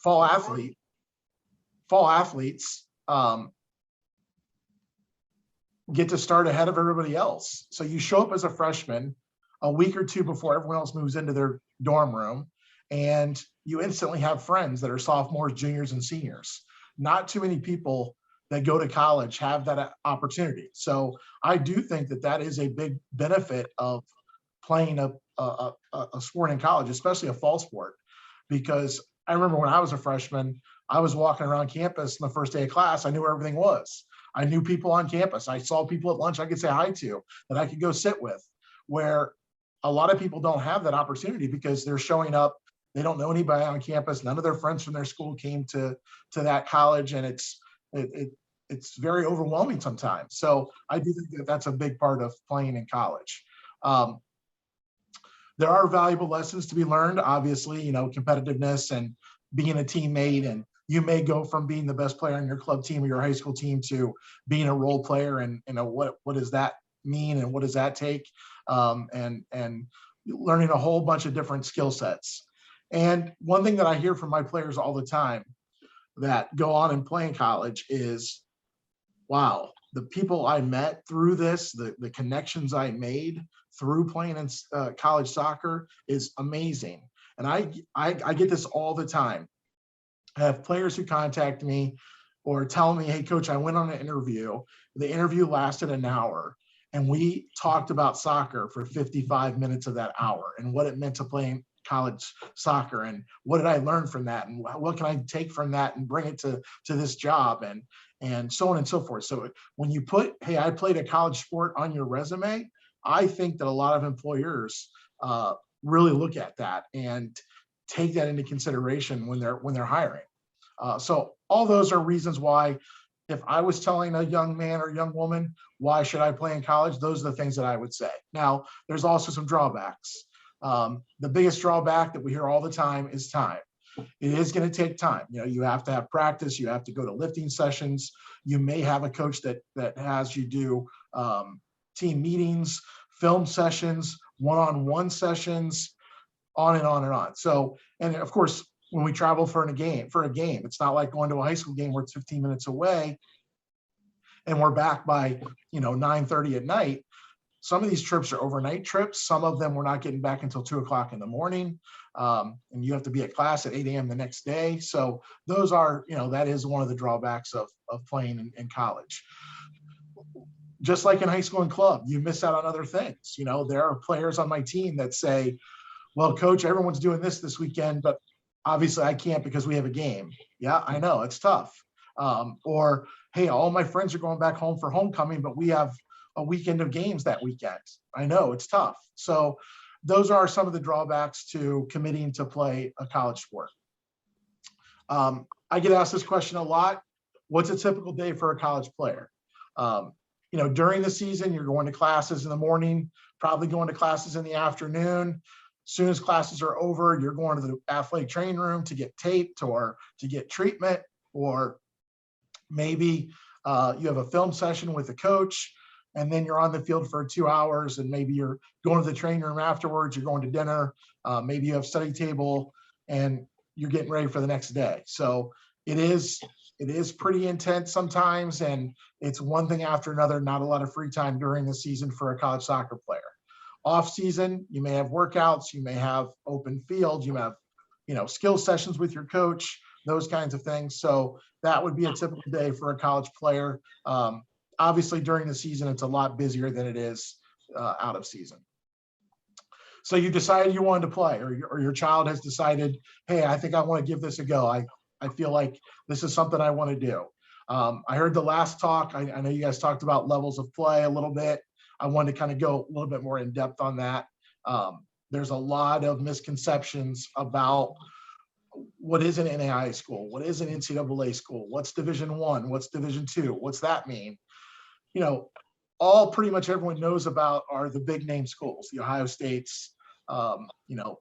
fall athlete, fall athletes get to start ahead of everybody else. So you show up as a freshman a week or two before everyone else moves into their dorm room, and you instantly have friends that are sophomores, juniors, and seniors. Not too many people that go to college have that opportunity. So I do think that that is a big benefit of playing a sport in college, especially a fall sport, because I remember when I was a freshman, I was walking around campus on the first day of class. I knew where everything was. I knew people on campus. I saw people at lunch I could say hi to, that I could go sit with, where a lot of people don't have that opportunity because they're showing up. They don't know anybody on campus. None of their friends from their school came to that college, and it's very overwhelming sometimes. So I do think that that's a big part of playing in college. There are valuable lessons to be learned, obviously, competitiveness and being a teammate. And you may go from being the best player on your club team or your high school team to being a role player. And what does that mean and what does that take? And learning a whole bunch of different skill sets. And one thing that I hear from my players all the time that go on and play in college is, wow, the people I met through this, the connections I made through playing in college soccer is amazing. And I get this all the time. I have players who contact me or tell me, hey, coach, I went on an interview. The interview lasted an hour, and we talked about soccer for 55 minutes of that hour and what it meant to play college soccer and what did I learn from that and what can I take from that and bring it to this job and so on and so forth. So when you put, hey, I played a college sport on your resume, I think that a lot of employers really look at that and take that into consideration when they're hiring. So all those are reasons why, if I was telling a young man or young woman, why should I play in college? Those are the things that I would say. Now, there's also some drawbacks. The biggest drawback that we hear all the time is time. It is going to take time. You have to have practice. You have to go to lifting sessions. You may have a coach that has you do team meetings, film sessions, one-on-one sessions, on and on and on. So, and of course, when we travel for a game, it's not like going to a high school game where it's 15 minutes away and we're back by 9:30 at night. Some of these trips are overnight trips. Some of them we're not getting back until 2 o'clock in the morning. And you have to be at class at 8 a.m. the next day. So those are, that is one of the drawbacks of playing in college. Just like in high school and club, you miss out on other things. There are players on my team that say, well, coach, everyone's doing this weekend, but obviously I can't because we have a game. Yeah, I know, it's tough. Or, hey, all my friends are going back home for homecoming, but we have a weekend of games that weekend. I know, it's tough. So those are some of the drawbacks to committing to play a college sport. I get asked this question a lot. What's a typical day for a college player? During the season, you're going to classes in the morning, probably going to classes in the afternoon. As soon as classes are over, you're going to the athletic training room to get taped or to get treatment, or maybe you have a film session with a coach, and then you're on the field for 2 hours, and maybe you're going to the training room afterwards, you're going to dinner, maybe you have study table, and you're getting ready for the next day. So it is pretty intense sometimes, and it's one thing after another, not a lot of free time during the season for a college soccer player. Off season, you may have workouts, you may have open field, you may have, skill sessions with your coach, those kinds of things. So that would be a typical day for a college player. Obviously, during the season, it's a lot busier than it is out of season. So you decided you wanted to play, or your child has decided, hey, I think I want to give this a go. I feel like this is something I want to do. I heard the last talk. I know you guys talked about levels of play a little bit. I wanted to kind of go a little bit more in depth on that. There's a lot of misconceptions about what is an NAIA school, what is an NCAA school, what's Division I, what's Division II, what's that mean? All pretty much everyone knows about are the big name schools, the Ohio States, the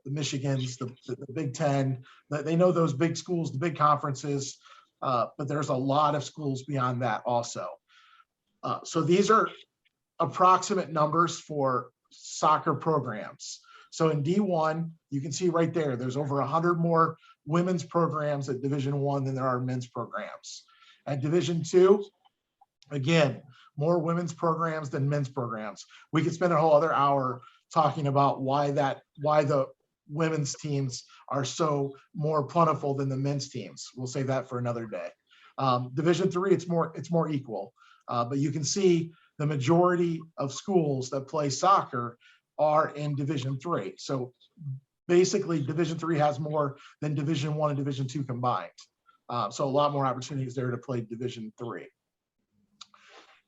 Michigans, the Big Ten. They know those big schools, the big conferences, but there's a lot of schools beyond that also. So these are approximate numbers for soccer programs. So in D1, you can see right there, there's over 100 more women's programs at Division I than there are men's programs. At Division II, again, more women's programs than men's programs. We could spend a whole other hour talking about why the women's teams are so more plentiful than the men's teams. We'll save that for another day. Division III, it's more equal, but you can see the majority of schools that play soccer are in Division III. So basically, Division III has more than Division I and Division II combined. So a lot more opportunities there to play Division III.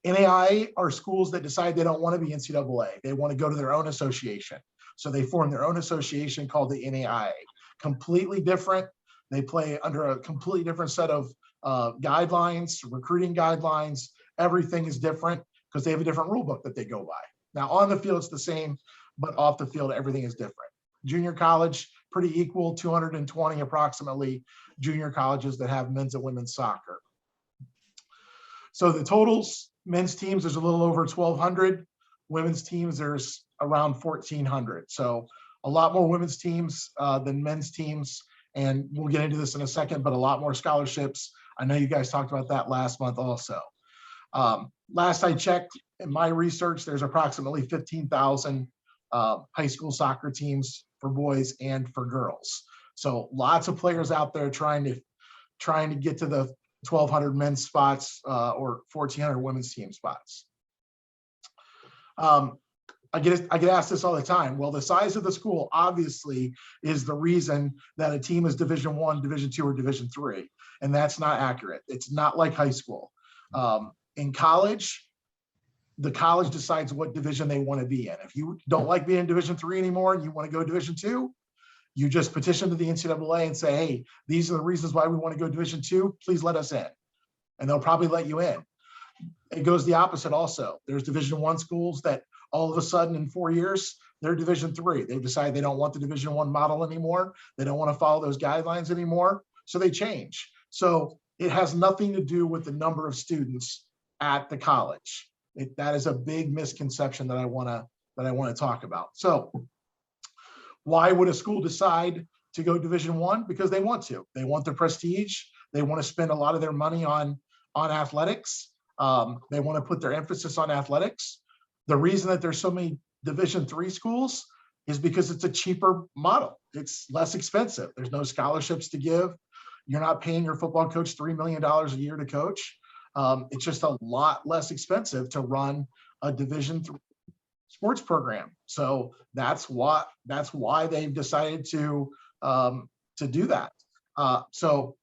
NAIA are schools that decide they don't want to be NCAA. They want to go to their own association. So they form their own association called the NAIA. Completely different. They play under a completely different set of guidelines, recruiting guidelines. Everything is different because they have a different rule book that they go by. Now on the field, it's the same, but off the field, everything is different. Junior college, pretty equal, 220 approximately junior colleges that have men's and women's soccer. So the totals, men's teams, there's a little over 1,200. Women's teams, there's around 1,400. So a lot more women's teams than men's teams. And we'll get into this in a second, but a lot more scholarships. I know you guys talked about that last month also. Last I checked in my research, there's approximately 15,000 high school soccer teams for boys and for girls. So lots of players out there trying to get to the 1,200 men's spots or 1,400 women's team spots. I get asked this all the time. Well, the size of the school obviously is the reason that a team is Division I, Division II, or Division III, and that's not accurate. It's not like high school. In college, the college decides what division they want to be in. If you don't like being in Division III anymore and you want to go Division II, you just petition to the NCAA and say, hey, these are the reasons why we want to go Division II, please let us in. And they'll probably let you in. It goes the opposite also. There's Division I schools that all of a sudden in 4 years, they're Division III. They've decided they don't want the Division I model anymore. They don't want to follow those guidelines anymore. So they change. So it has nothing to do with the number of students at the college. That is a big misconception that I want to talk about. So why would a school decide to go Division I? Because they want to. They want the prestige. They want to spend a lot of their money on athletics. They want to put their emphasis on athletics. The reason that there's so many Division III schools is because it's a cheaper model. It's less expensive. There's no scholarships to give. You're not paying your football coach $3 million a year to coach. It's just a lot less expensive to run a Division III sports program. So that's why they've decided to do that. So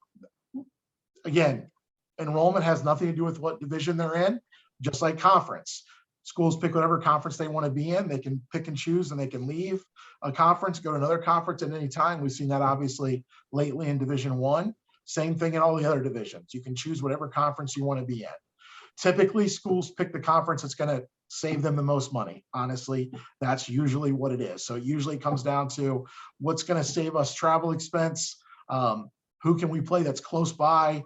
again, enrollment has nothing to do with what division they're in, just like conference. Schools pick whatever conference they want to be in. They can pick and choose, and they can leave a conference, go to another conference at any time. We've seen that obviously lately in Division I. Same thing in all the other divisions. You can choose whatever conference you want to be in. Typically, schools pick the conference that's going to save them the most money. Honestly, that's usually what it is. So it usually comes down to what's going to save us travel expense. Who can we play that's close by?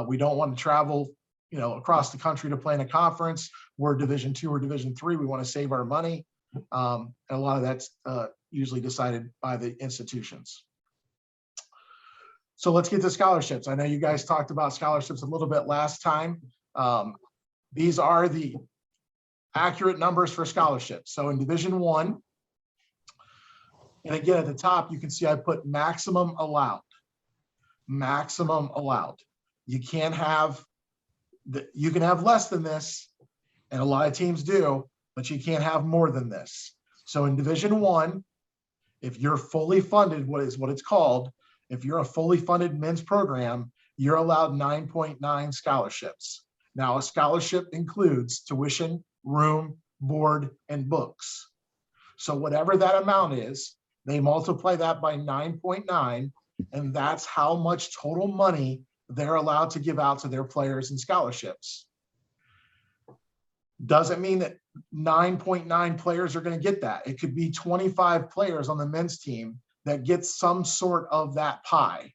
We don't want to travel, across the country to play in a conference. We're Division II or Division III. We want to save our money. And a lot of that's usually decided by the institutions. So let's get to scholarships. I know you guys talked about scholarships a little bit last time. These are the accurate numbers for scholarships. So in Division I, and again at the top, you can see I put maximum allowed. Maximum allowed. You can't have, you can have less than this, and a lot of teams do, but you can't have more than this. So in Division I, if you're fully funded, what it's called, if you're a fully funded men's program, you're allowed 9.9 scholarships. Now, a scholarship includes tuition, room, board, and books. So whatever that amount is, they multiply that by 9.9, and that's how much total money they're allowed to give out to their players in scholarships. Doesn't mean that 9.9 players are going to get that. It could be 25 players on the men's team that get some sort of that pie.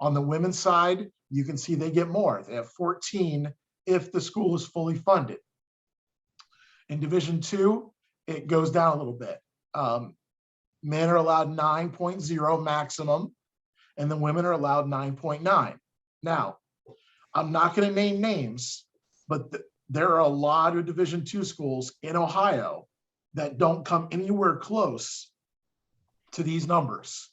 On the women's side, you can see they get more. They have 14 if the school is fully funded. In Division II, it goes down a little bit. Men are allowed 9.0 maximum, and the women are allowed 9.9. Now, I'm not going to name names, but there are a lot of Division II schools in Ohio that don't come anywhere close to these numbers.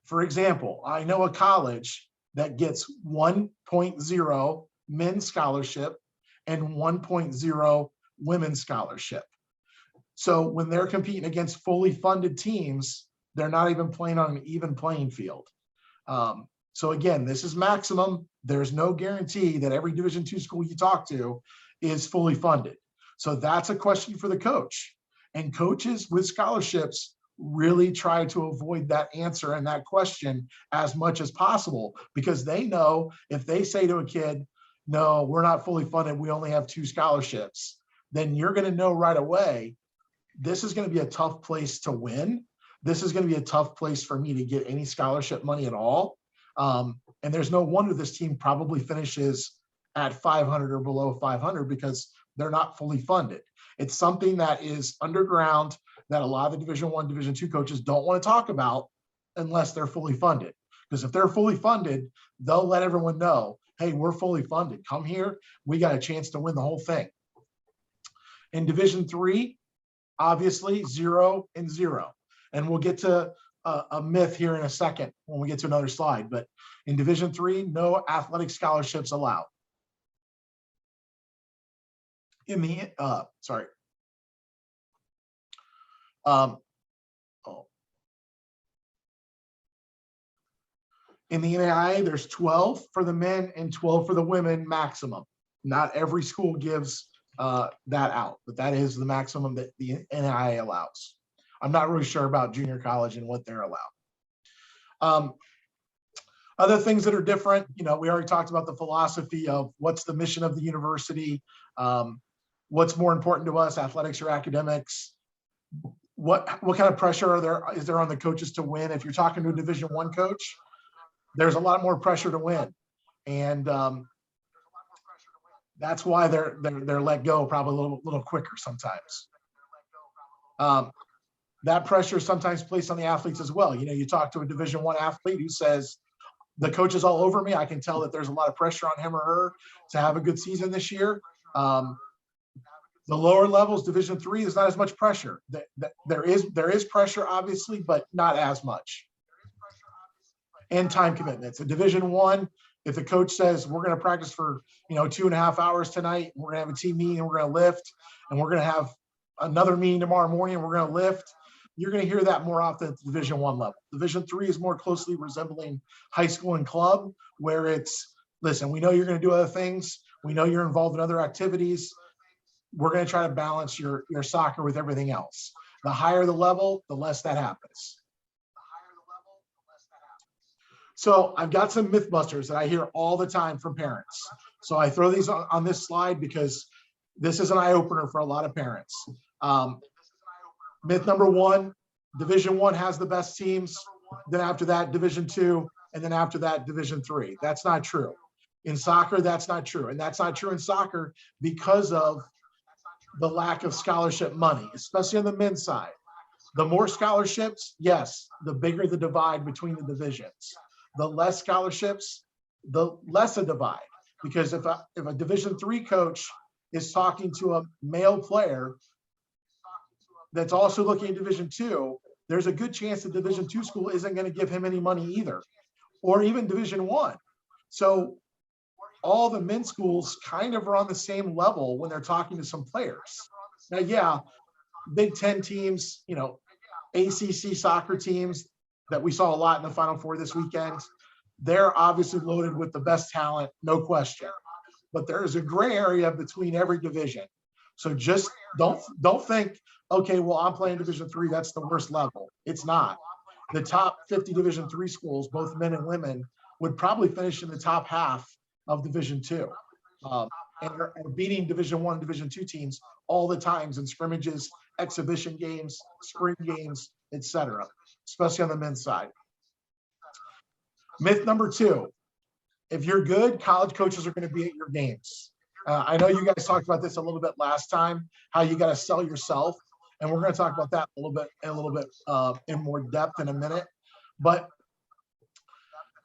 For example, I know a college that gets 1.0 men's scholarship and 1.0 women's scholarship. So when they're competing against fully funded teams, they're not even playing on an even playing field. So again, this is maximum. There's no guarantee that every Division II school you talk to is fully funded. So that's a question for the coach. And coaches with scholarships really try to avoid that answer and that question as much as possible, because they know if they say to a kid, no, we're not fully funded, we only have 2 scholarships, then you're going to know right away, this is going to be a tough place to win. This is going to be a tough place for me to get any scholarship money at all. And there's no wonder this team probably finishes at 500 or below 500 because they're not fully funded. It's something that is underground that a lot of the Division I, Division II coaches don't want to talk about unless they're fully funded. Because if they're fully funded, they'll let everyone know, hey, we're fully funded. Come here. We got a chance to win the whole thing. In Division III, obviously 0 and 0. And we'll get to a myth here in a second when we get to another slide. But in Division III, no athletic scholarships allowed. In the, in the NAIA, there's 12 for the men and 12 for the women maximum. Not every school gives that out, but that is the maximum that the NAIA allows. I'm not really sure about junior college and what they're allowed. Other things that are different, we already talked about the philosophy of what's the mission of the university, what's more important to us, athletics or academics. What kind of pressure is there on the coaches to win? If you're talking to a Division I coach, there's a lot more pressure to win, and that's why they're let go probably a little quicker sometimes. That pressure is sometimes placed on the athletes as well. You talk to a Division I athlete who says, the coach is all over me. I can tell that there's a lot of pressure on him or her to have a good season this year. The lower levels, Division III, there's not as much pressure. There is pressure, obviously, but not as much. And time commitments. In Division I, if the coach says we're going to practice for 2.5 hours tonight, we're going to have a team meeting, and we're going to lift, and we're going to have another meeting tomorrow morning, and we're going to lift, you're going to hear that more often at the Division I level. Division III is more closely resembling high school and club, where it's, listen, we know you're going to do other things. We know you're involved in other activities. We're going to try to balance your soccer with everything else. The higher the level, the less that happens. So I've got some myth busters that I hear all the time from parents. So I throw these on this slide because this is an eye opener for a lot of parents. Myth number 1, Division I has the best teams. Then after that, Division II, and then after that, Division III. That's not true. In soccer, that's not true. And that's not true in soccer because of the lack of scholarship money, especially on the men's side. The more scholarships, yes, the bigger the divide between the divisions. The less scholarships, the less a divide. Because if a Division III coach is talking to a male player that's also looking at Division II, there's a good chance the Division II school isn't going to give him any money either, or even Division I. So all the men's schools kind of are on the same level when they're talking to some players. Now, yeah, Big Ten teams, ACC soccer teams that we saw a lot in the Final Four this weekend, they're obviously loaded with the best talent, no question. But there is a gray area between every division. So just don't think, okay, well, I'm playing Division III, that's the worst level. It's not. The top 50 Division III schools, both men and women, would probably finish in the top half of Division II, and are beating Division I, Division II teams all the times in scrimmages, exhibition games, spring games, etc., especially on the men's side. Myth number 2, if you're good, college coaches are going to be at your games. I know you guys talked about this a little bit last time, how you got to sell yourself, and we're going to talk about that a little bit in more depth in a minute. But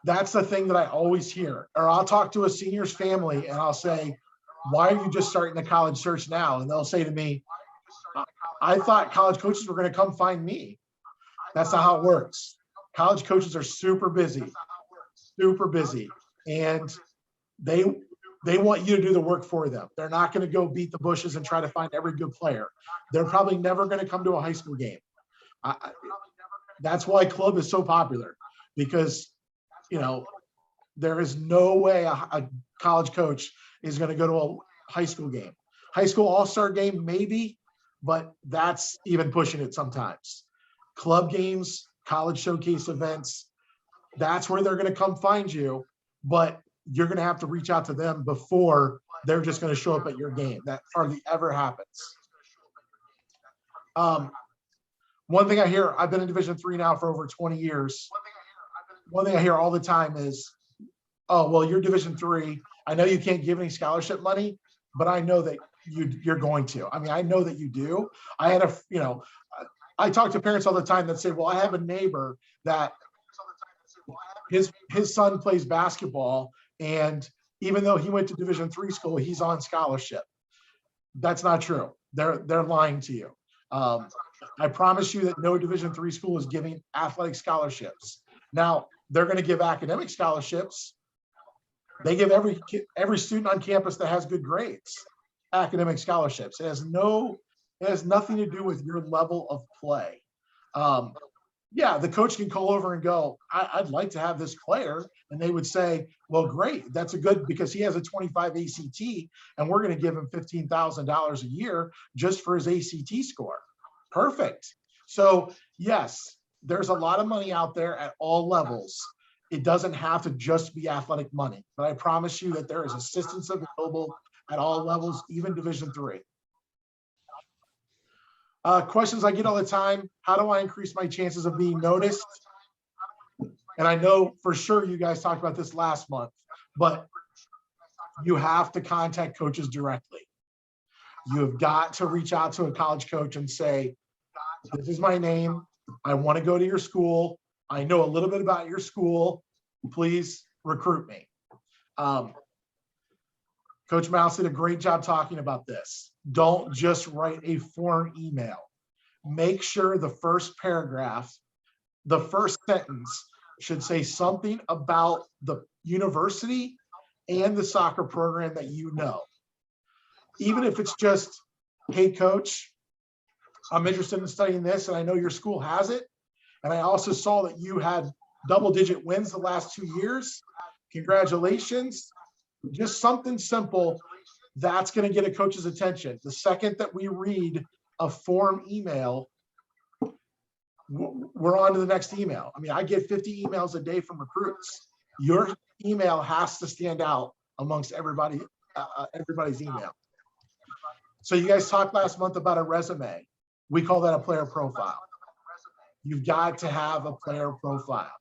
That's the thing that I always hear. Or I'll talk to a senior's family and I'll say, why are you just starting the college search now? And they'll say to me, I thought college coaches were going to come find me. That's not how it works. College coaches are super busy, and they want you to do the work for them. They're not going to go beat the bushes and try to find every good player. They're probably never going to come to a high school game. That's why club is so popular, because there is no way a college coach is going to go to a high school game. High school all-star game, maybe, but that's even pushing it sometimes. Club games, college showcase events, that's where they're going to come find you, but you're going to have to reach out to them before they're just going to show up at your game. That hardly ever happens. One thing I hear, I've been in Division III now for over 20 years. One thing I hear all the time is, oh, well, you're Division III. I know you can't give any scholarship money, but I know that you're going to. I mean, I know that you do. I talk to parents all the time that say, well, I have a neighbor that his son plays basketball, and even though he went to Division III school, he's on scholarship. That's not true. They're lying to you. I promise you that no Division III school is giving athletic scholarships. Now, they're going to give academic scholarships. They give every student on campus that has good grades academic scholarships. It has nothing to do with your level of play. Yeah, the coach can call over and go, I'd like to have this player. And they would say, well, great. That's a good, because he has a 25 ACT and we're going to give him $15,000 a year just for his ACT score. Perfect. So yes, there's a lot of money out there at all levels. It doesn't have to just be athletic money, but I promise you that there is assistance available at all levels, even Division III. Questions I get all the time: how do I increase my chances of being noticed? And I know for sure you guys talked about this last month, but you have to contact coaches directly. You have got to reach out to a college coach and say, this is my name. I want to go to your school. I know a little bit about your school. Please recruit me. Coach Mouse did a great job talking about this. Don't just write a form email. Make sure the first paragraph, the first sentence should say something about the university and the soccer program that you know. Even if it's just, hey, coach, I'm interested in studying this, and I know your school has it. And I also saw that you had double-digit wins the last 2 years. Congratulations. Just something simple that's going to get a coach's attention. The second that we read a form email, we're on to the next email. I mean, I get 50 emails a day from recruits. Your email has to stand out amongst everybody's email. So you guys talked last month about a resume. We call that a player profile. You've got to have a player profile.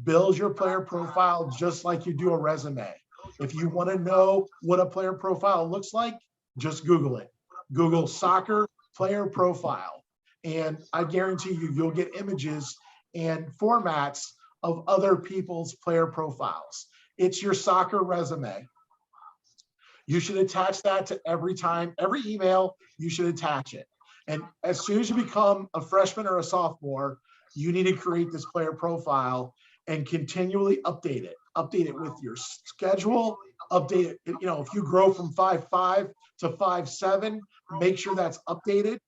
Build your player profile just like you do a resume. If you want to know what a player profile looks like, just Google it. Google soccer player profile. And I guarantee you, you'll get images and formats of other people's player profiles. It's your soccer resume. You should attach that to every email, you should attach it. And as soon as you become a freshman or a sophomore, you need to create this player profile and continually update it. Update it with your schedule, update it. If you grow from 5'5" to 5'7", make sure that's updated.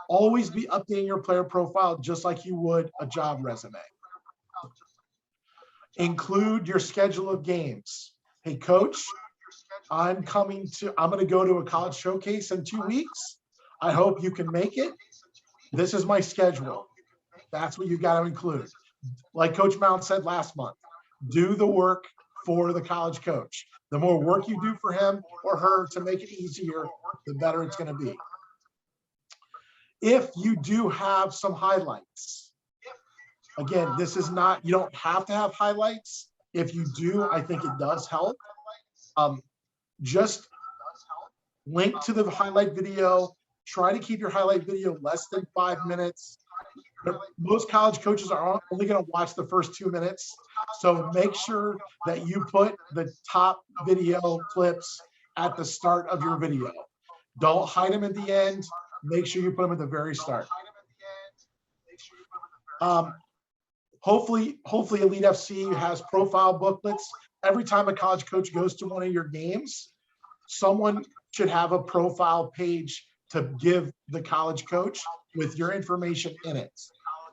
Always be updating your player profile just like you would a job resume. Include your schedule of games. Hey, coach, I'm going to go to a college showcase in 2 weeks. I hope you can make it. This is my schedule. That's what you got to include. Like Coach Mount said last month, do the work for the college coach. The more work you do for him or her to make it easier, the better it's going to be. If you do have some highlights, again, this is not, you don't have to have highlights. If you do, I think it does help. Just link to the highlight video. Try to keep your highlight video less than 5 minutes. Most college coaches are only going to watch the first 2 minutes. So make sure that you put the top video clips at the start of your video. Don't hide them at the end. Make sure you put them at the very start. Hopefully Elite FC has profile booklets. Every time a college coach goes to one of your games, someone should have a profile page to give the college coach with your information in it.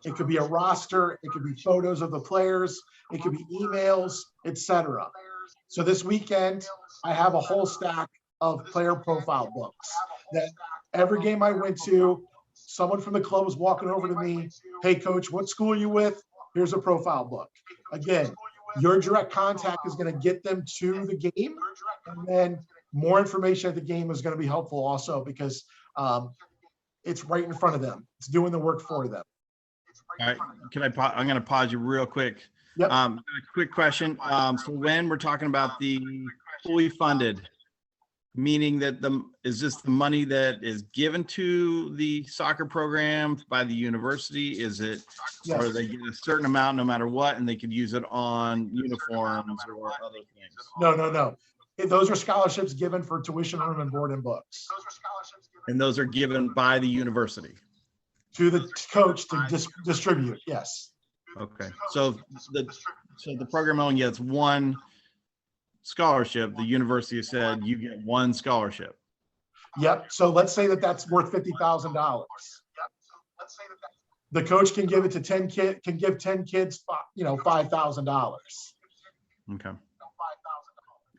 It could be a roster, it could be photos of the players, it could be emails, etc. So this weekend, I have a whole stack of player profile books that every game I went to, someone from the club was walking over to me, hey coach, what school are you with? Here's a profile book. Again, your direct contact is going to get them to the game, and then more information at the game is going to be helpful also because it's right in front of them. It's doing the work for them. All right, I'm going to pause you real quick. Yep. A quick question. So when we're talking about the fully funded, meaning that is this the money that is given to the soccer program by the university? Is it, yes. Or they get a certain amount no matter what, and they could use it on uniforms or other things? No. Those are scholarships given for tuition, room, and board and books. And those are given by the university to the coach to distribute. Yes. Okay. So the program only gets one scholarship. The university said you get one scholarship. Yep. So let's say that that's worth $50,000. The coach can give it to 10 kids. Can give 10 kids, $5,000. Okay.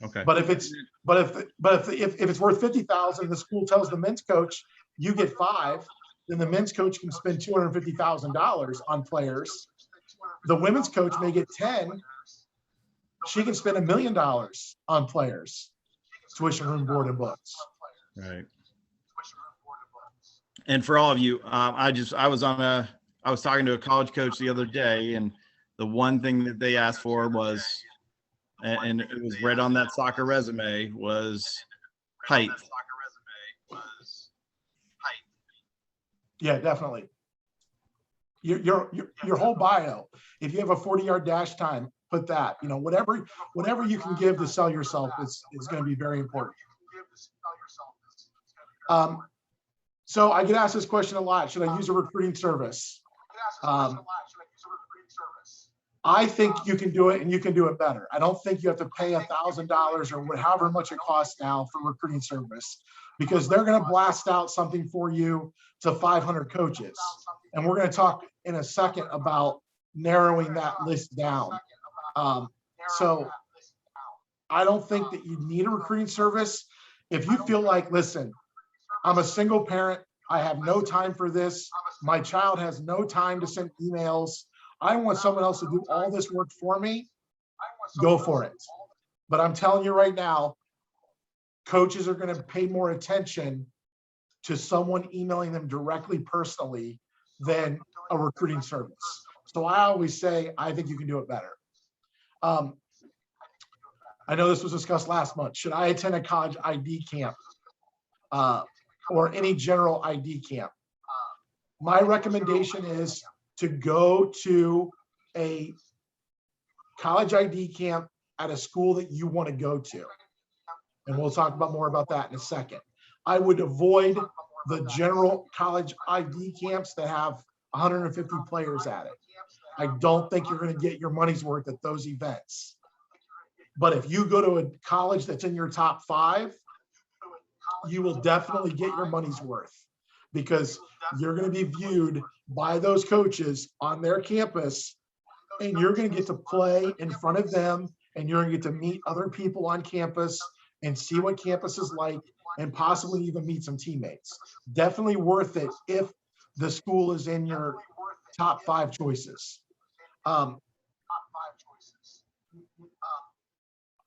Okay. But if it's worth 50,000, the school tells the men's coach you get 5, then the men's coach can spend $250,000 on players. The women's coach may get 10. She can spend $1 million on players, tuition, room, board, and books. Right. And for all of you, I was talking to a college coach the other day, and the one thing that they asked for was, and it was right on that soccer resume, was height. Yeah, definitely. Your whole bio. If you have a 40-yard dash time, put that. Whatever you can give to sell yourself is going to be very important. So I get asked this question a lot. Should I use a recruiting service? I think you can do it, and you can do it better. I don't think you have to pay $1,000 or however much it costs now for recruiting service, because they're going to blast out something for you to 500 coaches. And we're going to talk in a second about narrowing that list down. So I don't think that you need a recruiting service. If you feel like, listen, I'm a single parent, I have no time for this, my child has no time to send emails, I want someone else to do all this work for me, go for it. But I'm telling you right now, coaches are going to pay more attention to someone emailing them directly personally than a recruiting service. So I always say, I think you can do it better. I know this was discussed last month. Should I attend a college ID camp or any general ID camp? My recommendation is to go to a college ID camp at a school that you want to go to. And we'll talk more about that in a second. I would avoid the general college ID camps that have 150 players at it. I don't think you're going to get your money's worth at those events. But if you go to a college that's in your top 5, you will definitely get your money's worth, because you're going to be viewed by those coaches on their campus, and you're going to get to play in front of them, and you're going to get to meet other people on campus and see what campus is like, and possibly even meet some teammates. Definitely worth it if the school is in your top 5 choices.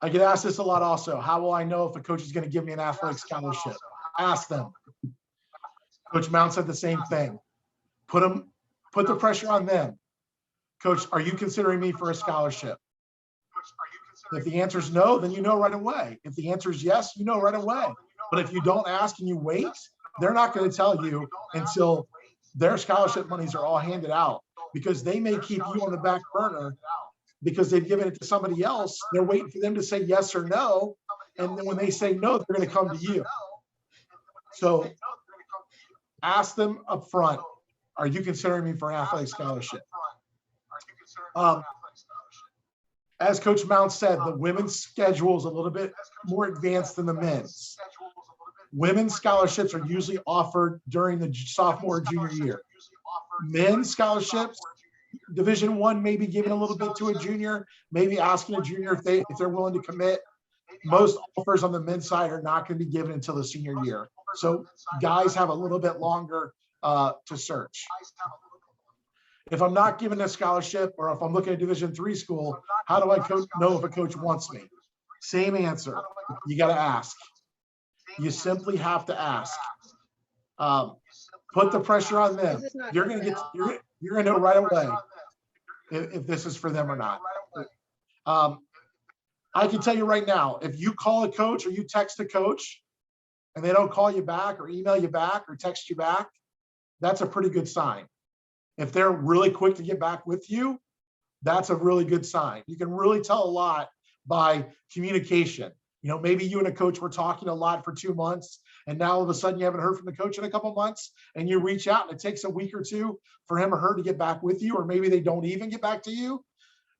I get asked this a lot also. How will I know if a coach is going to give me an athletic scholarship? Ask them. Coach Mount said the same thing. Put the pressure on them. Coach, are you considering me for a scholarship? If the answer is no, then you know right away. If the answer is yes, you know right away. But if you don't ask and you wait, they're not going to tell you until their scholarship monies are all handed out because they may keep you on the back burner because they've given it to somebody else. They're waiting for them to say yes or no. And then when they say no, they're going to come to you. So ask them up front, are you considering me for an athletic scholarship? As Coach Mount said, the women's schedule is a little bit more advanced than the men's. Women's scholarships are usually offered during the sophomore or junior year. Men's scholarships, Division I may be giving a little bit to a junior, maybe asking a junior if they're willing to commit. Most offers on the men's side are not going to be given until the senior year. So guys have a little bit longer to search. If I'm not given a scholarship, or if I'm looking at Division III school, how do I know if a coach wants me? Same answer. You got to ask. You simply have to ask. Put the pressure on them. You're going to know right away if this is for them or not. I can tell you right now, if you call a coach or you text a coach and they don't call you back or email you back or text you back, that's a pretty good sign. If they're really quick to get back with you, that's a really good sign. You can really tell a lot by communication. You know, maybe you and a coach were talking a lot for 2 months, and now all of a sudden you haven't heard from the coach in a couple of months, and you reach out and it takes a week or two for him or her to get back with you, or maybe they don't even get back to you.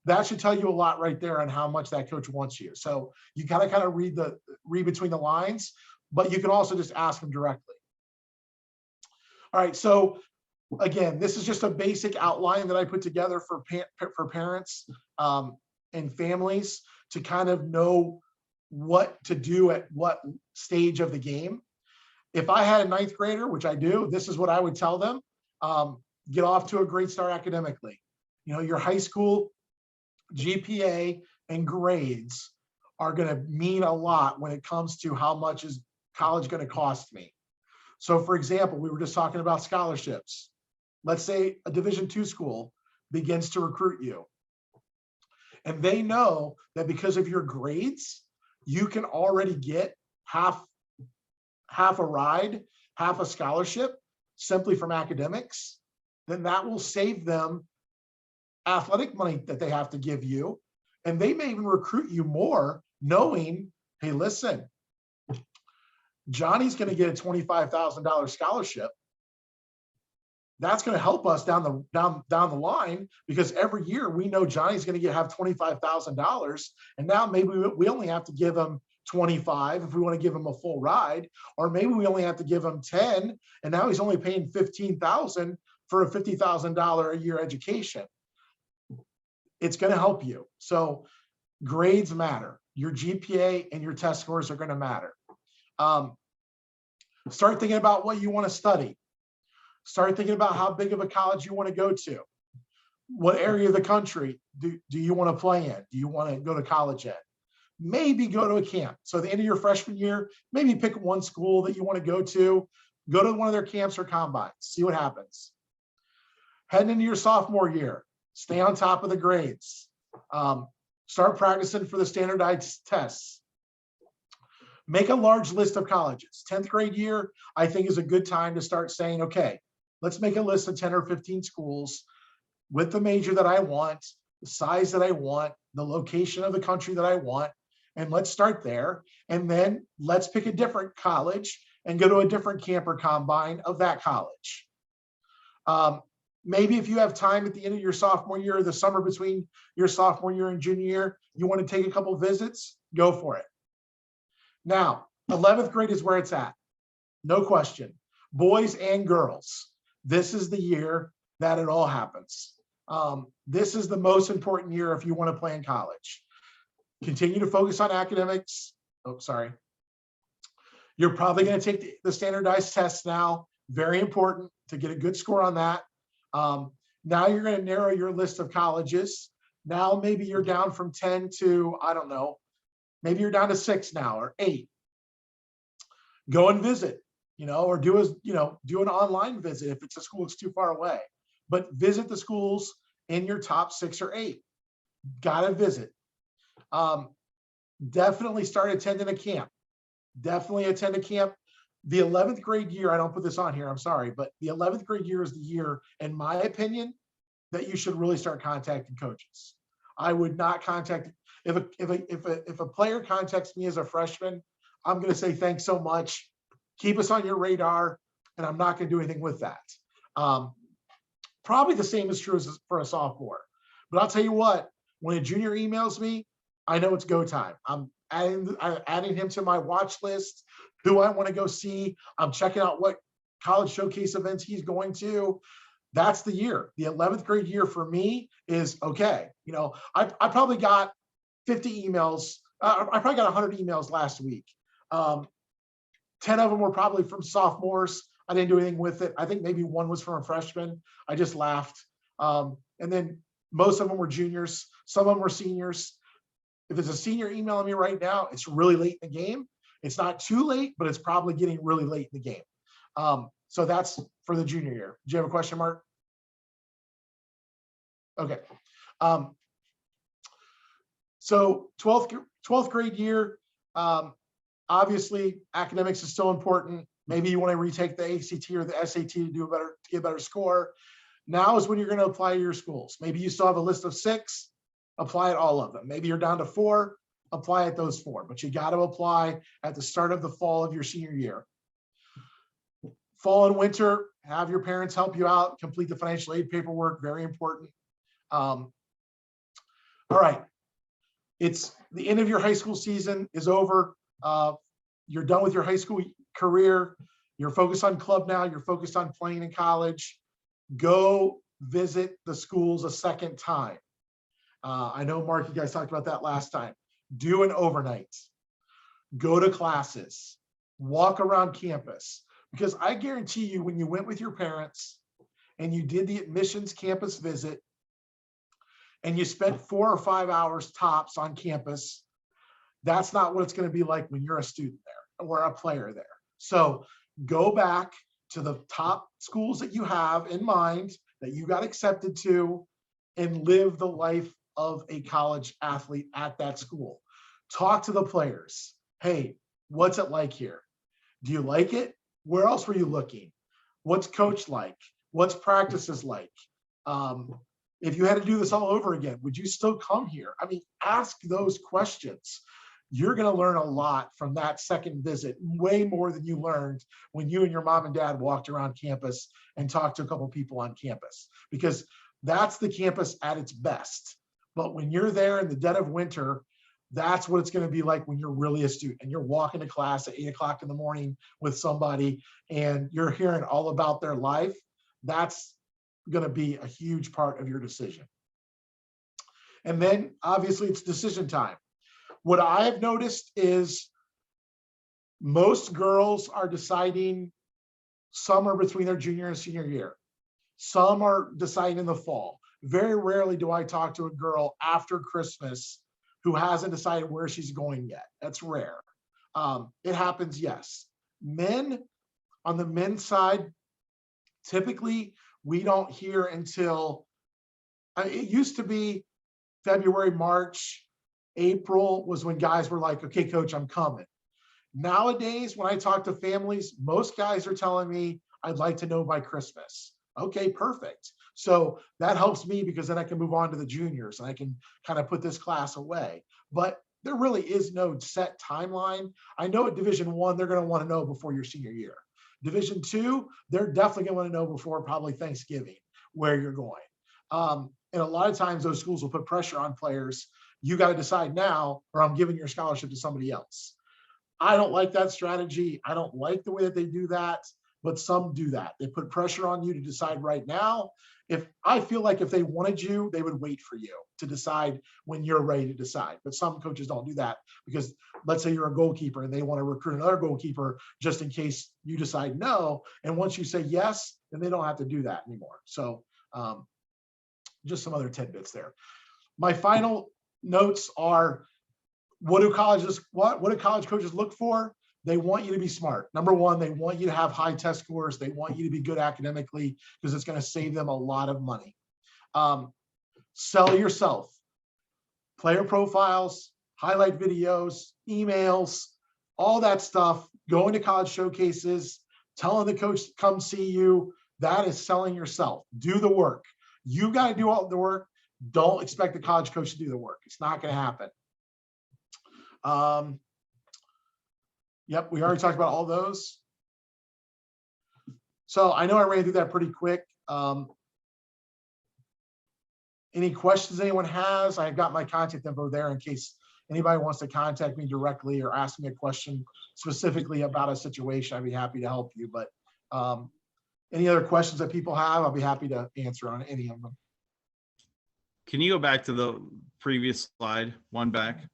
That should tell you a lot right there on how much that coach wants you. So you gotta kind of read between the lines, but you can also just ask them directly. All right, so again, this is just a basic outline that I put together for parents and families to kind of know what to do at what stage of the game. If I had a 9th grader, which I do, this is what I would tell them. Get off to a great start academically. You know, your high school GPA and grades are going to mean a lot when it comes to how much is college going to cost me. So for example, we were just talking about scholarships. Let's say a Division II school begins to recruit you, and they know that because of your grades, you can already get half a ride, half a scholarship simply from academics. Then that will save them athletic money that they have to give you. And they may even recruit you more knowing, hey, listen, Johnny's going to get a $25,000 scholarship. That's going to help us down the line, because every year we know Johnny's going to have $25,000, and now maybe we only have to give him 25 if we want to give him a full ride, or maybe we only have to give him 10, and now he's only paying 15,000 for a $50,000 a year education. It's going to help you. So grades matter. Your GPA and your test scores are going to matter. Start thinking about what you want to study. Start thinking about how big of a college you want to go to. What area of the country do you want to play in? Do you want to go to college in? Maybe go to a camp. So at the end of your freshman year, maybe pick one school that you want to go to one of their camps or combines, see what happens. Heading into your sophomore year, stay on top of the grades. Start practicing for the standardized tests. Make a large list of colleges. 10th grade year, I think, is a good time to start saying, okay, let's make a list of 10 or 15 schools with the major that I want, the size that I want, the location of the country that I want, and let's start there. And then let's pick a different college and go to a different camp or combine of that college. Maybe if you have time at the end of your sophomore year, or the summer between your sophomore year and junior year, you want to take a couple visits, go for it. Now, 11th grade is where it's at. No question. Boys and girls, this is the year that it all happens. This is the most important year if you want to play in college. Continue to focus on academics. Oh, sorry. You're probably going to take the standardized tests now. Very important to get a good score on that. Now you're going to narrow your list of colleges. Now maybe you're down from 10 to, I don't know, maybe you're down to 6 now or 8. Go and visit, or do an online visit if it's a school that's too far away. But visit the schools in your top 6 or 8. Gotta visit. Definitely start attending a camp. Definitely attend a camp The 11th grade year, I don't put this on here, I'm sorry, but the 11th grade year is the year, in my opinion, that you should really start contacting coaches. I would not contact, if a player contacts me as a freshman, I'm going to say, thanks so much. Keep us on your radar, and I'm not going to do anything with that. Probably the same is true as for a sophomore. But I'll tell you what, when a junior emails me, I know it's go time. I'm adding him to my watch list, who I want to go see. I'm checking out what college showcase events he's going to. That's the year. The 11th grade year for me is okay. You know, I probably got 50 emails. I probably got 100 emails last week. 10 of them were probably from sophomores. I didn't do anything with it. I think maybe one was from a freshman. I just laughed. And then most of them were juniors. Some of them were seniors. If it's a senior emailing me right now, it's really late in the game. It's not too late, but it's probably getting really late in the game. So that's for the junior year. Do you have a question, Mark? Okay. So 12th grade year, obviously academics is still important. Maybe you want to retake the ACT or the SAT to get a better score. Now is when you're going to apply to your schools. Maybe you still have a list of 6, apply at all of them. Maybe you're down to 4, apply at those 4, but you got to apply at the start of the fall of your senior year. Fall and winter, have your parents help you out, complete the financial aid paperwork, very important. All right, it's the end of your high school season is over. You're done with your high school career. You're focused on club now. You're focused on playing in college. Go visit the schools a second time. I know, Mark, you guys talked about that last time. Do an overnight. Go to classes. Walk around campus. Because I guarantee you, when you went with your parents and you did the admissions campus visit and you spent 4 or 5 hours tops on campus, that's not what it's going to be like when you're a student there or a player there. So go back to the top schools that you have in mind that you got accepted to and live the life of a college athlete at that school. Talk to the players. Hey, what's it like here? Do you like it? Where else were you looking? What's coach like? What's practices like? If you had to do this all over again, would you still come here? I mean, ask those questions. You're going to learn a lot from that second visit, way more than you learned when you and your mom and dad walked around campus and talked to a couple people on campus, because that's the campus at its best. But when you're there in the dead of winter, that's what it's going to be like when you're really a student and you're walking to class at 8 o'clock in the morning with somebody and you're hearing all about their life. That's going to be a huge part of your decision. And then obviously it's decision time. What I have noticed is most girls are deciding somewhere between their junior and senior year. Some are deciding in the fall. Very rarely do I talk to a girl after Christmas who hasn't decided where she's going yet. That's rare. It happens, yes. Men, on the men's side, typically we don't hear until, it used to be February, March, April was when guys were like, okay, coach, I'm coming. Nowadays, when I talk to families, most guys are telling me, I'd like to know by Christmas. Okay, perfect. So that helps me because then I can move on to the juniors and I can kind of put this class away. But there really is no set timeline. I know at Division I, they're going to want to know before your senior year. Division II, they're definitely going to want to know before probably Thanksgiving where you're going. And a lot of times those schools will put pressure on players. You got to decide now or I'm giving your scholarship to somebody else. I don't like that strategy. I don't like the way that they do that, but some do that. They put pressure on you to decide right now. If I feel like if they wanted you, they would wait for you to decide when you're ready to decide. But some coaches don't do that because let's say you're a goalkeeper and they want to recruit another goalkeeper just in case you decide no. And once you say yes, then they don't have to do that anymore. So just some other tidbits there. My final notes are, what do college coaches look for? They want you to be smart. Number one, they want you to have high test scores. They want you to be good academically because it's going to save them a lot of money. Sell yourself. Player profiles, highlight videos, emails, all that stuff, going to college showcases, telling the coach to come see you, that is selling yourself. Do the work. You got to do all the work. Don't expect the college coach to do the work. It's not going to happen. Yep, we already talked about all those. So I know I ran through that pretty quick. Any questions anyone has? I've got my contact info there in case anybody wants to contact me directly or ask me a question specifically about a situation. I'd be happy to help you. But any other questions that people have, I'll be happy to answer on any of them. Can you go back to the previous slide, one back?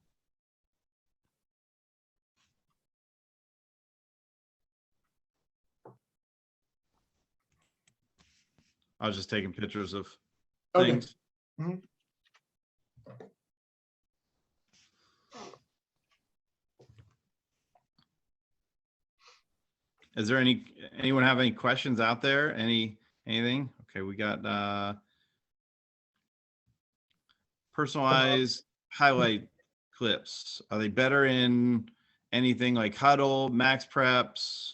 I was just taking pictures of things. Okay. Is there anyone have any questions out there? Anything? Okay, we got personalized highlight clips. Are they better in anything like Huddle, Max Preps?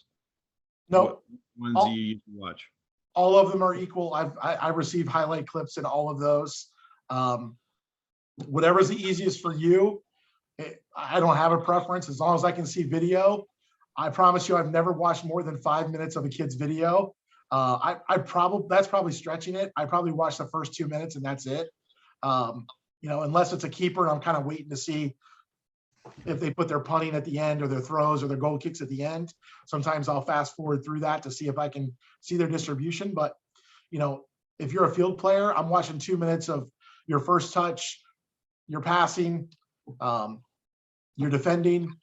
No, What ones do you usually watch? all of them are equal. I receive highlight clips in all of those. Whatever's the easiest for you. I don't have a preference as long as I can see video. I promise you, I've never watched more than 5 minutes of a kid's video. That's probably stretching it. I probably watch the first 2 minutes and that's it. You know, unless it's a keeper and I'm kind of waiting to see if they put their punting at the end or their throws or their goal kicks at the end. Sometimes I'll fast forward through that to see if I can see their distribution. But, you know, if you're a field player, I'm watching 2 minutes of your first touch, your passing, your defending,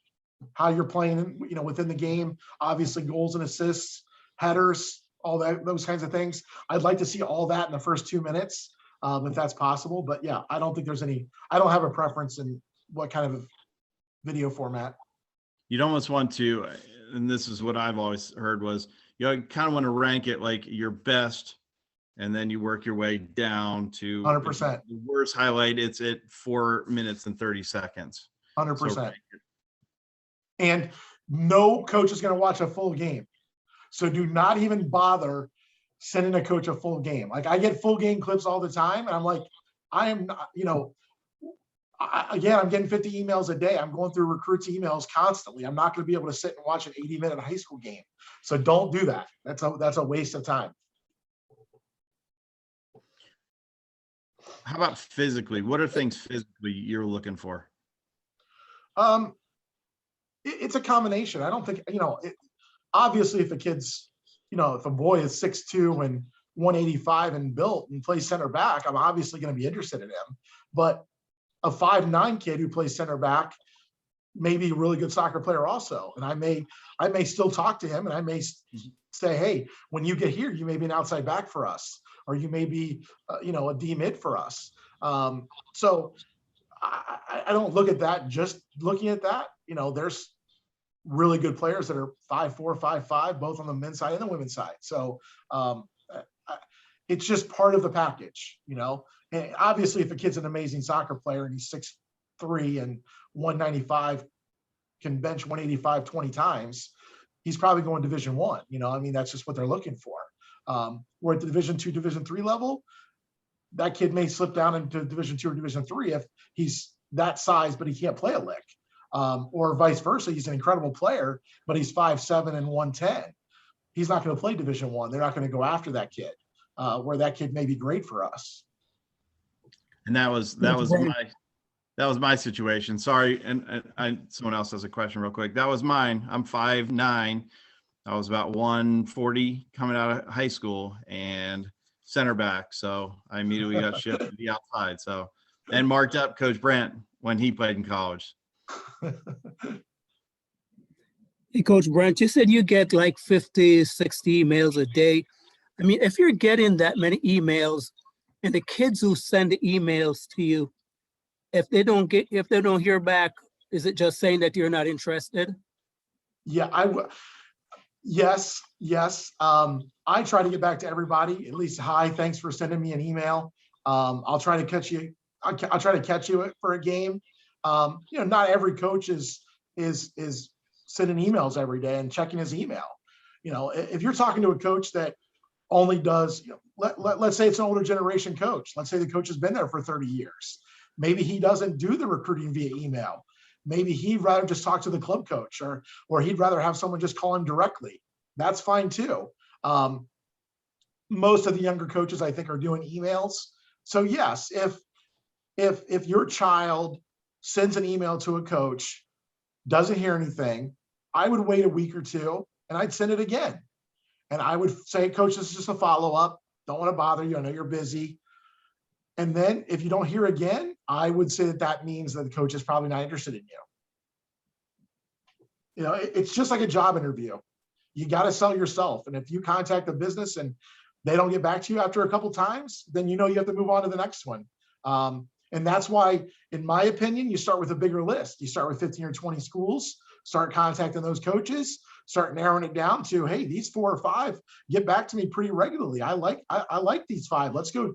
how you're playing, you know, within the game, obviously goals and assists, headers, all that, those kinds of things. I'd like to see all that in the first 2 minutes, if that's possible. But yeah, I don't think there's I don't have a preference in what kind of video format. You'd almost want to, and this is what I've always heard was, you know, kind of want to rank it like your best, and then you work your way down to 100%. The worst highlight. It's at 4 minutes and 30 seconds. 100%. And no coach is going to watch a full game. So do not even bother sending a coach a full game. Like I get full game clips all the time. And I'm like, I am not, you know, again, I'm getting 50 emails a day. I'm going through recruits emails constantly. I'm not going to be able to sit and watch an 80-minute high school game. So don't do that. That's a waste of time. How about physically? What are things physically you're looking for? It's a combination. I don't think, you know, obviously if a kid's, you know, if a boy is 6'2" and 185 and built and plays center back, I'm obviously going to be interested in him. But a 5'9" kid who plays center back may be a really good soccer player also. And I may still talk to him and I may say, hey, when you get here, you may be an outside back for us, or you may be, you know, a D mid for us. So I don't look at that, just looking at that, you know, there's really good players that are 5'4", 5'5", both on the men's side and the women's side. So it's just part of the package, you know. And obviously, if a kid's an amazing soccer player and he's 6'3" and 195, can bench 185 20 times, he's probably going Division I. You know, I mean, that's just what they're looking for. We're at the Division II, Division III level. That kid may slip down into Division II or Division III if he's that size, but he can't play a lick. Or vice versa, he's an incredible player, but he's 5'7" and 110. He's not going to play Division I. They're not going to go after that kid, where that kid may be great for us. And that was my situation. Sorry, and someone else has a question real quick. That was mine. I'm 5'9". I was about 140 coming out of high school and center back. So I immediately got shipped to the outside. So, and marked up Coach Brent when he played in college. Hey, Coach Brent, you said you get like 50, 60 emails a day. I mean, if you're getting that many emails and the kids who send the emails to you, if they don't hear back, is it just saying that you're not interested? Yeah, yes. I try to get back to everybody, at least, hi, thanks for sending me an email. I'll try to catch you. I'll try to catch you for a game. You know, not every coach is sending emails every day and checking his email. If you're talking to a coach that only does, let's say it's an older generation coach. Let's say the coach has been there for 30 years. Maybe he doesn't do the recruiting via email. Maybe he'd rather just talk to the club coach, or he'd rather have someone just call him directly. That's fine too. Most of the younger coaches, I think, are doing emails. So yes, if your child sends an email to a coach, doesn't hear anything, I would wait a week or two and I'd send it again. And I would say, coach, this is just a follow-up. Don't want to bother you. I know you're busy. And then if you don't hear again, I would say that means that the coach is probably not interested in you. It's just like a job interview. You got to sell yourself. And if you contact a business and they don't get back to you after a couple times, then you have to move on to the next one. And that's why, in my opinion, you start with a bigger list. You start with 15 or 20 schools, start contacting those coaches, start narrowing it down to, hey, these 4 or 5 get back to me pretty regularly. I like these 5. Let's go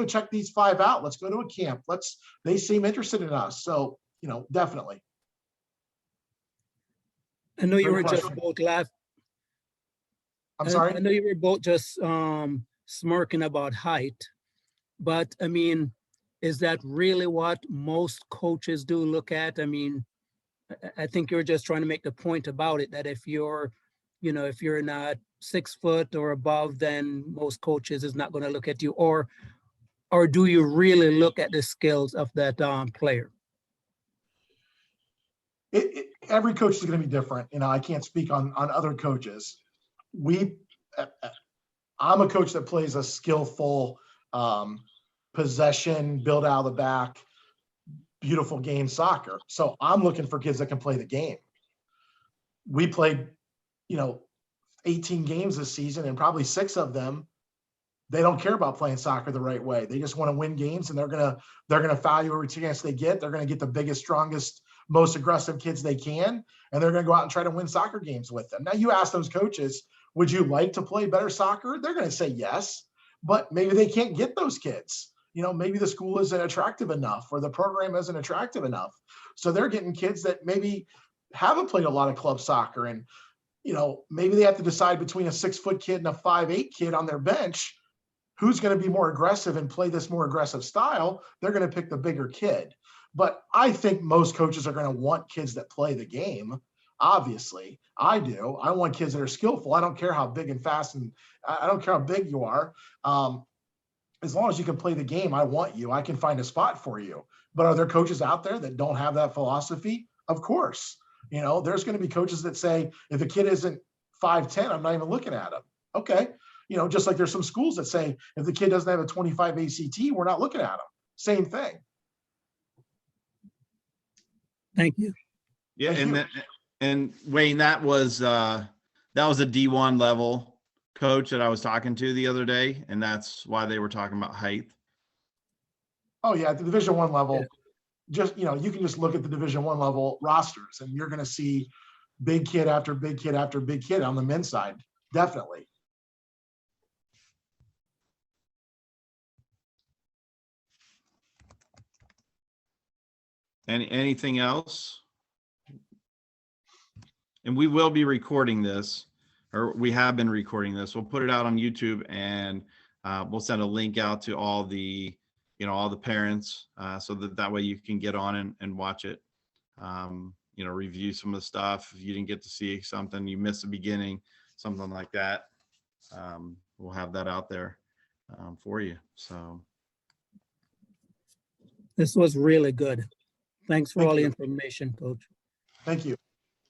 check these 5 out. Let's go to a camp. They seem interested in us. So, definitely. I know you Good were question. just both laughing. I'm sorry? I know you were both just smirking about height, but I mean, is that really what most coaches do look at? I mean, I think you're just trying to make the point about it, that if you're not 6 foot or above, then most coaches is not going to look at you, or do you really look at the skills of that player? Every coach is going to be different. I can't speak on other coaches. I'm a coach that plays a skillful possession, build out of the back, beautiful game soccer. So I'm looking for kids that can play the game. We played, 18 games this season, and probably 6 of them, they don't care about playing soccer the right way. They just want to win games, and they're gonna foul you every chance they get. They're gonna get the biggest, strongest, most aggressive kids they can, and they're gonna go out and try to win soccer games with them. Now, you ask those coaches, would you like to play better soccer? They're gonna say yes, but maybe they can't get those kids. Maybe the school isn't attractive enough, or the program isn't attractive enough. So they're getting kids that maybe haven't played a lot of club soccer, and maybe they have to decide between a 6-foot kid and a 5'8" kid on their bench. Who's going to be more aggressive and play this more aggressive style? They're going to pick the bigger kid. But I think most coaches are going to want kids that play the game. Obviously, I do. I want kids that are skillful. I don't care how big and fast, and I don't care how big you are. As long as you can play the game, I want you. I can find a spot for you. But are there coaches out there that don't have that philosophy? Of course. There's going to be coaches that say, if a kid isn't 5'10", I'm not even looking at him. Okay. Just like there's some schools that say, if the kid doesn't have a 25 ACT, we're not looking at him. Same thing. Thank you. Yeah. Thank And Wayne, that was a D1 level coach that I was talking to the other day, and that's why they were talking about height. Oh yeah. At the Division I level, Yeah. just, you can just look at the Division I level rosters, and you're going to see big kid after big kid after big kid on the men's side. Definitely. Anything else? And we will be recording this, or we have been recording this. We'll put it out on YouTube, and we'll send a link out to all the parents, so that way you can get on and watch it. Review some of the stuff. If you didn't get to see something, you missed the beginning, something like that. We'll have that out there for you. So This was really good. Thanks for Thank all the you. information, Coach. Thank you.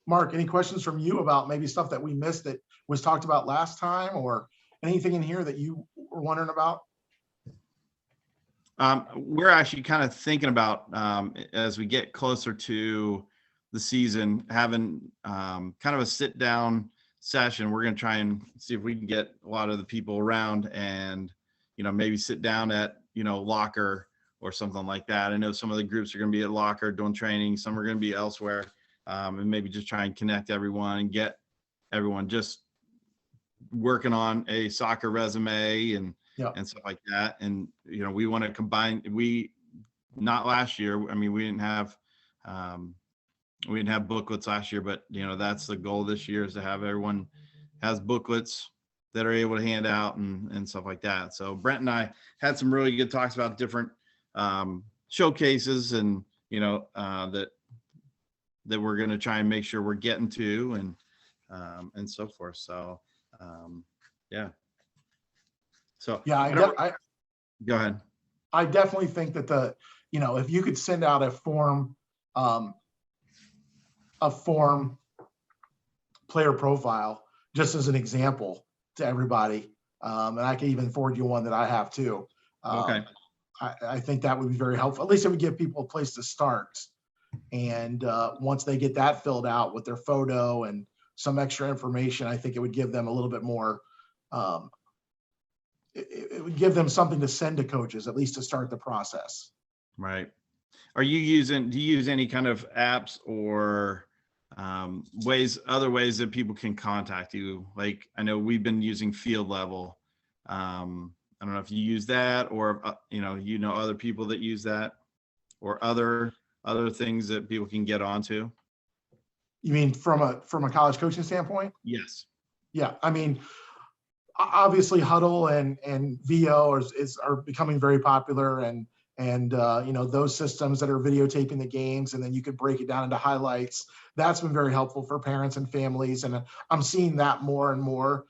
Mark, any questions from you about maybe stuff that we missed that was talked about last time, or anything in here that you were wondering about? We're actually kind of thinking about, as we get closer to the season, having kind of a sit down session. We're going to try and see if we can get a lot of the people around and, maybe sit down at, locker or something like that. I know some of the groups are going to be at locker doing training. Some are going to be elsewhere, and maybe just try and connect everyone and get everyone just working on a soccer resume and stuff like that. And, we want to combine, not last year. I mean, we didn't have, we didn't have booklets last year, but you know, that's the goal this year, is to have everyone has booklets that are able to hand out and stuff like that. So Brent and I had some really good talks about different showcases and, you know, that we're going to try and make sure we're getting to and so forth. So yeah. So Yeah, go ahead. I definitely think that if you could send out a form player profile, just as an example to everybody, and I can even forward you one that I have too. Okay. I think that would be very helpful. At least it would give people a place to start. And once they get that filled out with their photo and some extra information, I think it would give them a little bit more. It would give them something to send to coaches, at least to start the process. Right. Do you use any kind of apps or other ways that people can contact you? Like, I know we've been using Field Level. I don't know if you use that, or other people that use that, or other things that people can get onto. You mean from a college coaching standpoint? Yes. Yeah, I mean, obviously Huddle and VO are becoming very popular, and those systems that are videotaping the games, and then you could break it down into highlights. That's been very helpful for parents and families, and I'm seeing that more and more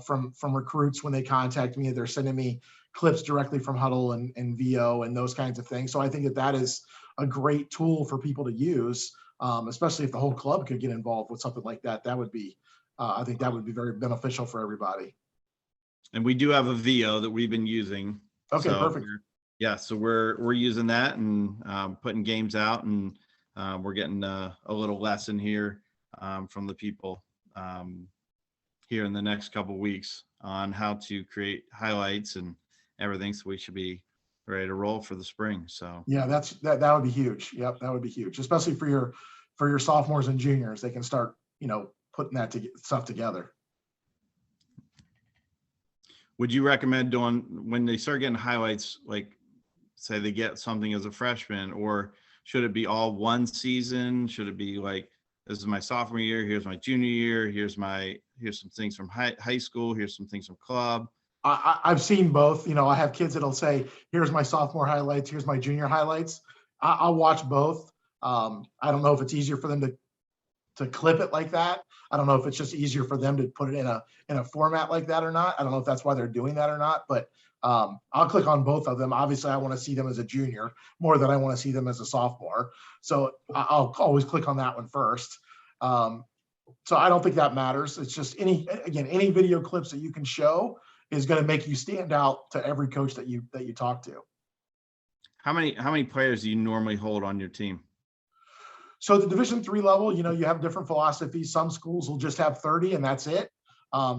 from recruits when they contact me. They're sending me clips directly from Huddle and VO and those kinds of things. So I think that is a great tool for people to use, especially if the whole club could get involved with something like that. That would be, I think that would be very beneficial for everybody. And we do have a VO that we've been using. Okay, so perfect. Yeah, so we're using that and putting games out, and we're getting a little lesson here from the people here in the next couple of weeks on how to create highlights and everything. So we should be ready to roll for the spring. So yeah, that would be huge. Yep, that would be huge, especially for your sophomores and juniors. They can start putting that stuff together. Would you recommend doing, when they start getting highlights, like say they get something as a freshman, or should it be all one season? Should it be like, this is my sophomore year, here's my junior year, here's some things from high school, here's some things from club? I've seen both. I have kids that'll say, here's my sophomore highlights, here's my junior highlights. I'll watch both. I don't know if it's easier for them to clip it like that. I don't know if it's just easier for them to put it in a format like that or not. I don't know if that's why they're doing that or not, but I'll click on both of them. Obviously, I want to see them as a junior more than I want to see them as a sophomore. So I'll always click on that one first. So I don't think that matters. It's just any video clips that you can show is going to make you stand out to every coach that you talk to. How many players do you normally hold on your team? So the Division III level, you have different philosophies. Some schools will just have 30 and that's it.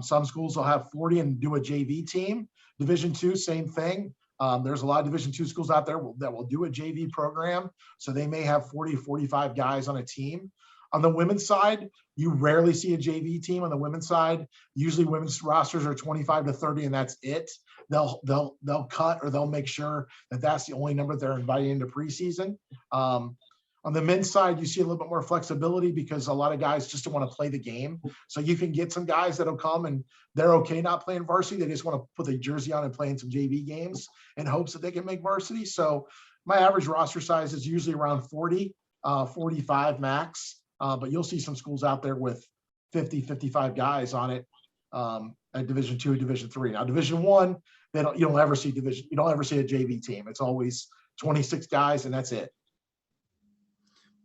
Some schools will have 40 and do a JV team. Division II, same thing. There's a lot of Division II schools out there that will do a JV program. So they may have 40, 45 guys on a team. On the women's side, you rarely see a JV team on the women's side. Usually women's rosters are 25 to 30 and that's it. They'll cut, or they'll make sure that that's the only number they're inviting into preseason. On the men's side, you see a little bit more flexibility because a lot of guys just don't want to play the game. So you can get some guys that'll come and they're okay not playing varsity. They just want to put the jersey on and play in some JV games in hopes that they can make varsity. So my average roster size is usually around 40, 45 max. But you'll see some schools out there with 50, 55 guys on it at Division II, Division III. Now, Division I, you don't ever see a JV team. It's always 26 guys and that's it.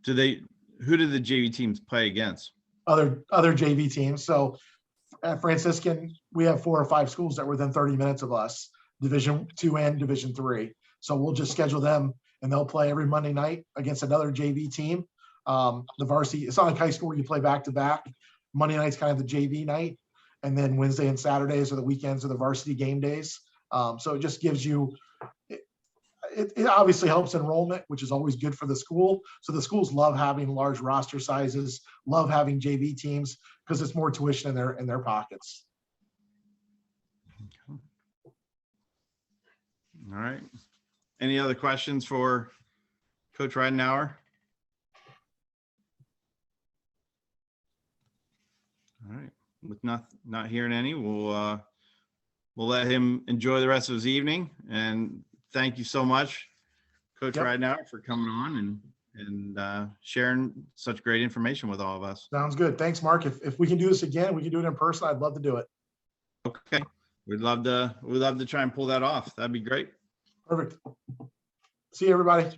Who do the JV teams play against? Other JV teams. So at Franscican, we have 4 or 5 schools that were within 30 minutes of us, Division II and Division III. So we'll just schedule them and they'll play every Monday night against another JV team. The varsity, it's not like high school where you play back to back. Monday night's kind of the JV night, and then Wednesday and Saturdays are the weekends of the varsity game days. So it just gives you, it obviously helps enrollment, which is always good for the school. So the schools love having large roster sizes, love having JV teams because it's more tuition in their pockets. Okay. All right. Any other questions for Coach Ridenour? All right. With not hearing any, we'll let him enjoy the rest of his evening. And thank you so much, Coach Yep. Ridenour, for coming on and sharing such great information with all of us. Sounds good. Thanks, Mark. If we can do this again, we can do it in person. I'd love to do it. Okay. We'd love to try and pull that off. That'd be great. Perfect. See you, everybody.